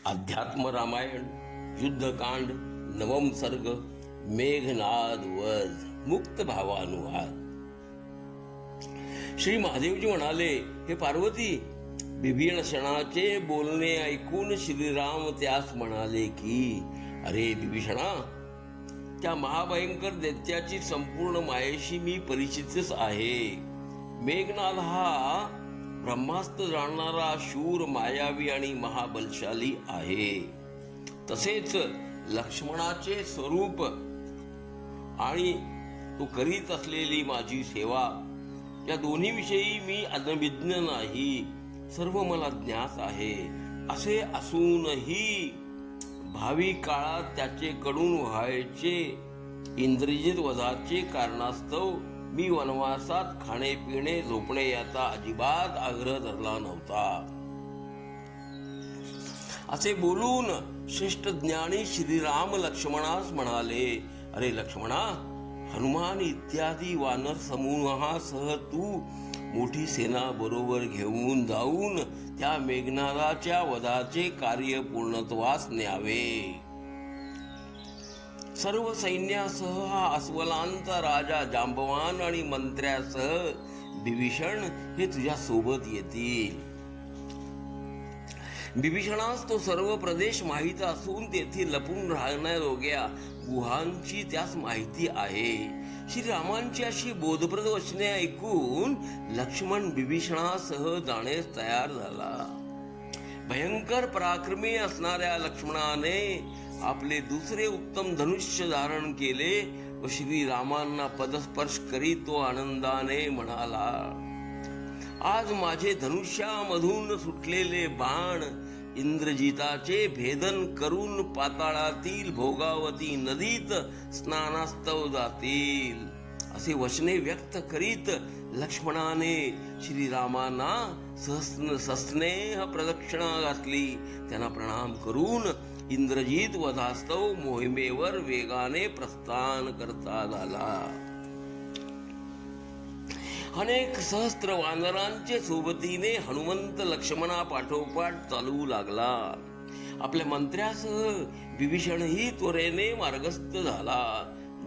अध्यात्म रामायण युद्धकांड नवम सर्ग मेघनाद वध मुक्त भावानुवाद. श्री महादेवजी म्हणाले, हे पार्वती, बिभीषणाचे बोलणे ऐकून श्रीराम त्यास म्हणाले की, अरे बिभीषणा, त्या महाभयंकर दैत्याची संपूर्ण मायेशी मी परिचितच आहे. मेघनाद हा ब्रह्मास्त्र जाणणारा शूर, मायावी आणि महाबलशाली आहे. तसेच लक्ष्मणाचे स्वरूप आणि तो करीत असलेली माझी सेवा या दोन्ही विषयी मी अनभिज्ञ नाही, सर्व मला ज्ञात आहे. असे असूनही भावी काळात त्याचे कडून व्हायचे इंद्रजित वधाचे कारणास्तव मी वनवासात खाणे पिणे झोपणे याचा अजिबात आग्रह धरला नव्हता. असे बोलून श्रेष्ठ ज्ञानी श्रीराम लक्ष्मणास म्हणाले, अरे लक्ष्मणा, हनुमान इत्यादी वानर समूहासह तू मोठी सेना बरोबर घेऊन जाऊन त्या मेघनादाच्या वधाचे कार्य पूर्णत्वास न्यावे. सर्व सैन्यासह हा अस्वलांचा राजा जांबवान आणि मंत्र्यासह बिभीषण हे तुझ्या सोबत येतील. बिभीषणास तो सर्व प्रदेश माहीत असून तेथे लपून राहण्याजोग्या गुहांची त्यास माहिती आहे. श्रीरामांची अशी बोधप्रद वचने ऐकून लक्ष्मण बिभीषणासह जाण्यास तयार झाला. भयंकर पराक्रमी असणाऱ्या लक्ष्मणाने आपले दुसरे उत्तम धनुष्य धारण केले व श्रीरामांना पदस्पर्श करीत तो आनंदाने म्हणाला, आज माझे धनुष्यामधून सुटलेले बाण इंद्रजिताचे भेदन करून पाताळातील भोगावती नदीत स्नानास्तव जातील. असे वचने व्यक्त करीत लक्ष्मणाने श्रीरामांना सस्नेह प्रदक्षिणा घातली. त्यांना प्रणाम करून इंद्रजित वधास्तव मोहिमेवर वेगाने प्रस्थान करता झाला. अनेक सहस्त्र वानरांचे सोबतीने हनुमंत लक्ष्मणा पाठोपाठ चालू लागला. आपल्या मंत्र्यासह बिभीषणही त्वरेने मार्गस्थ झाला.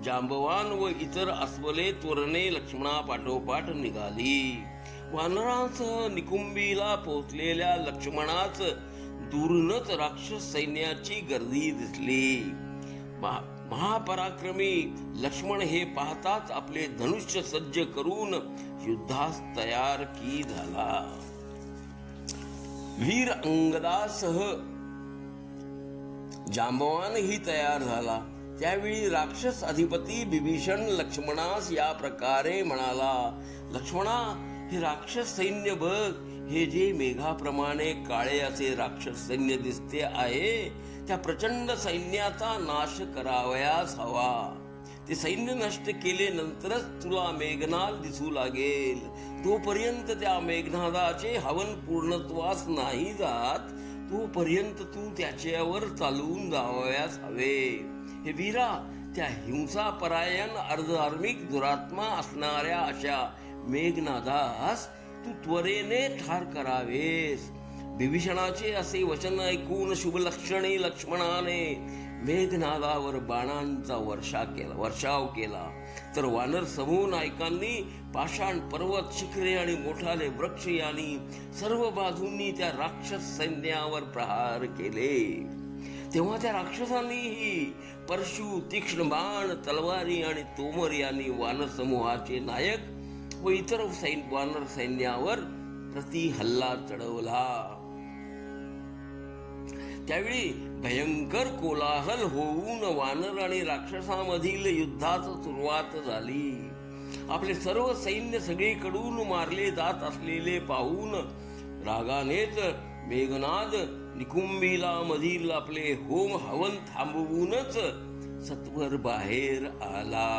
जांबवान व इतर अस्वले त्वरेने लक्ष्मणा पाठोपाठ निघाली. वानरांसह निकुंबीला पोहोचलेल्या लक्ष्मणास दूरनच राक्षस सैन्याची गर्दी दिसली. महापराक्रमी लक्ष्मण हे पाहताच आपले धनुष्य सज्ज करून युद्धास तयार की झाला. वीर अंगदासह जांबवानही तयार झाला. त्यावेळी राक्षस अधिपती बिभीषण लक्ष्मणास या प्रकारे म्हणाला, लक्ष्मणा, हे राक्षस सैन्य बघ. हे जे मेघाप्रमाणे काळे असे राक्षस सैन्य दिसते आहे, त्या प्रचंड सैन्याचा नाश करावयास हवा. ते सैन्य नष्ट केले नंतरच तुला मेघनाद दिसू लागेल. तोपर्यंत त्या मेघनादाचे हवन पूर्णत्वास नाही जात, तोपर्यंत तू त्याच्यावर चालून जावयास हवे. हे वीरा, त्या हिंसापरायण अर्धधार्मिक दुरात्मा असणाऱ्या अशा मेघनादास तू त्वरेने ठार करावेस. बिभीषणाचे असे वचन ऐकून शुभलक्षणी लक्ष्मणाने मेघनादावर बाणांचा वर्षाव केला. तर वानर समूह नायकांनी पाषाण पर्वत, शिखरे आणि मोठाले वृक्ष यांनी सर्व बाजूंनी त्या राक्षस सैन्यावर प्रहार केले. तेव्हा त्या राक्षसांनीही परशु, तीक्ष्ण बाण, तलवारी आणि तोमर यांनी वानर समूहाचे नायक व इतर वानर सैन्यावर प्रति हल्ला चढवला. त्यावेळी भयंकर कोलाहल होऊन वानर आणि राक्षसांमधील युद्धास सुरुवात झाली. आपले सर्व सैन्य सगळीकडून मारले जात असलेले पाहून रागानेच मेघनाद निकुंबीला मधील आपले होम हवन थांबवूनच सत्वर बाहेर आला.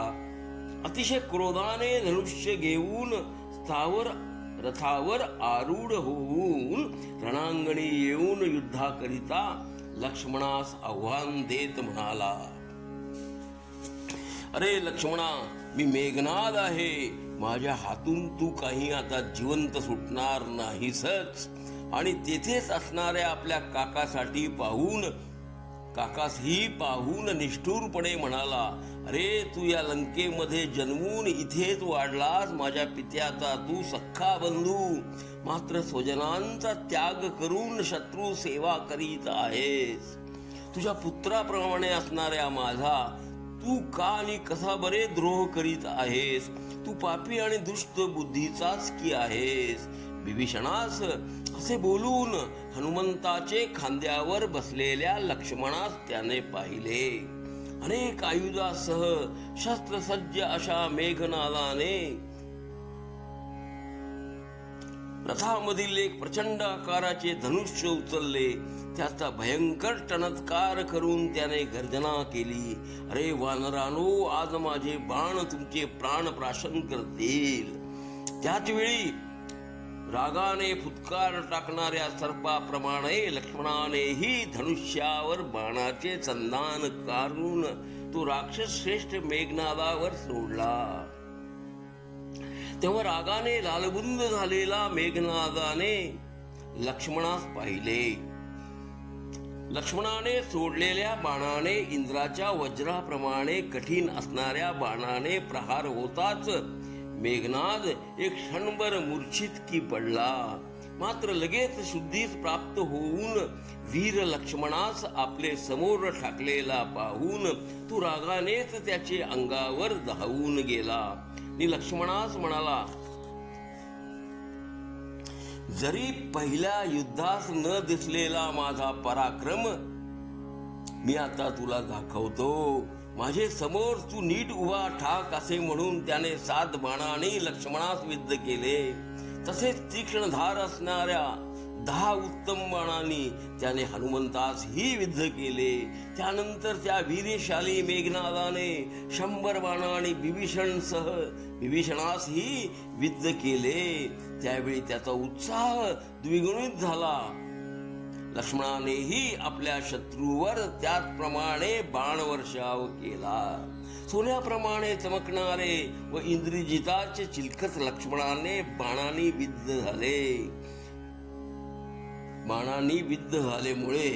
अतिशय क्रोधाने धनुष्य घेऊन स्थावर रथावर आरूढ होऊन रणांगणी येऊन युद्धाकरिता लक्ष्मणास आव्हान देत म्हणाला, अरे लक्ष्मणा, मी मेघनाद आहे. माझ्या हातून तू काही आता जिवंत सुटणार नाहीसच. आणि तेथेच असणाऱ्या आपल्या काकासही पाहून निष्ठुरपणे म्हणाला, अरे तू या लंकेमध्ये जन्मून इथेच वाढलास, माझ्या पित्याचा तू सख्खा बंधू, मात्र स्वजनांचा त्याग करून शत्रू सेवा करीत आहेस. तुझ्या पुत्राप्रमाणे असणाऱ्या माझा तू का आणि कसा बरे द्रोह करीत आहेस? तू पापी आणि दुष्ट बुद्धीचाच की आहेस. विभीषणास असे बोलून हनुमंताचे खांद्यावर बसलेल्या लक्ष्मणास त्याने पाहिले. अनेक आयुधासह शस्त्रसज्ज अशा मेघनादाने रथामधील एक प्रचंड आकाराचे धनुष्य उचलले. त्याचा भयंकर टणत्कार करून त्याने गर्जना केली, अरे वानरानो, आज माझे बाण तुमचे प्राण प्राशन करतील. त्याच वेळी रागाने फुटकार टाकणाऱ्या सर्पाप्रमाणे लक्ष्मणानेही धनुष्यावर बाणाचे संधान काढून तो राक्षस श्रेष्ठ मेघनादावर सोडला. तेव्हा रागाने लालबुंद झालेला मेघनादाने लक्ष्मणास पाहिले. लक्ष्मणाने सोडलेल्या बाणाने इंद्राच्या वज्राप्रमाणे कठीण असणाऱ्या बाणाने प्रहार होताच मेघनाद एक क्षणभर मूर्छित की पडला. मात्र लगेच शुद्धीस प्राप्त होऊन वीर लक्ष्मणास आपले समोर ठाकलेला पाहून तो रागानेच त्याचे अंगावर धावून गेला आणि लक्ष्मणास म्हणाला, जरी पहिल्या युद्धास न दिसलेला माझा पराक्रम मी आता तुला दाखवतो. माझे समोर तू नीट उभा ठाक असे म्हणून त्याने 7 बाणांनी लक्ष्मणास विद्ध केले. तसेच तीक्ष्ण धार असणाऱ्या 10 उत्तम बाणांनी त्याने हनुमंतास ही विद्ध केले. त्यानंतर त्या वीरशाली मेघनादाने 100 बाणांनी विभीषणास ही विद्ध केले. त्यावेळी त्याचा उत्साह द्विगुणित झाला. लक्ष्मणानेही आपल्या शत्रूवर त्याचप्रमाणे बाणवर्षाव केला. सोन्याप्रमाणे चमकणारे व इंद्रजिताचे चिलखत लक्ष्मणाने बाणांनी विद्ध झाल्यामुळे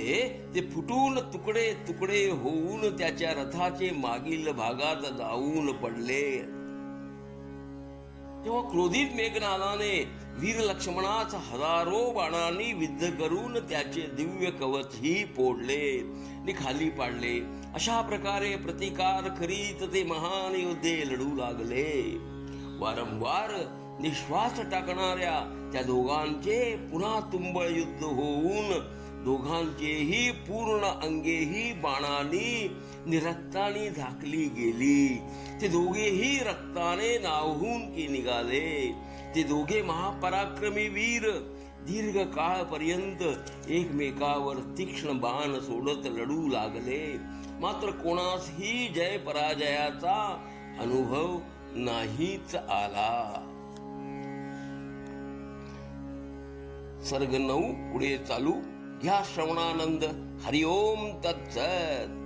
ते फुटून तुकडे तुकडे होऊन त्याच्या रथाचे मागील भागात जाऊन पडले. तेव्हा क्रोधित मेघनादाने वीर लक्ष्मणास हजारो बाणांनी विद्ध करून त्याचे दिव्य कवच ही फोडले आणि खाली पाडले. अशा प्रकारे प्रतिकार करीत ते महान योद्धे लढू लागले. वारंवार निश्वास टाकणाऱ्या त्या दोघांचे पुन्हा तुंबळ युद्ध होऊन दोघांचेही पूर्ण अंगेही बाणांनी रक्ताने झाकली गेली. ते दोघेही रक्ताने नावहून की निघाले. ते दोघे महापराक्रमी वीर दीर्घ काळपर्यंत एकमेकावर तीक्ष्ण बाण सोडत लढू लागले. मात्र कोणासही जय पराजयाचा अनुभव नाहीच आला. सर्ग 9 पुढे चालू. घ्या श्रवणानंद. हरिओम तत्सत.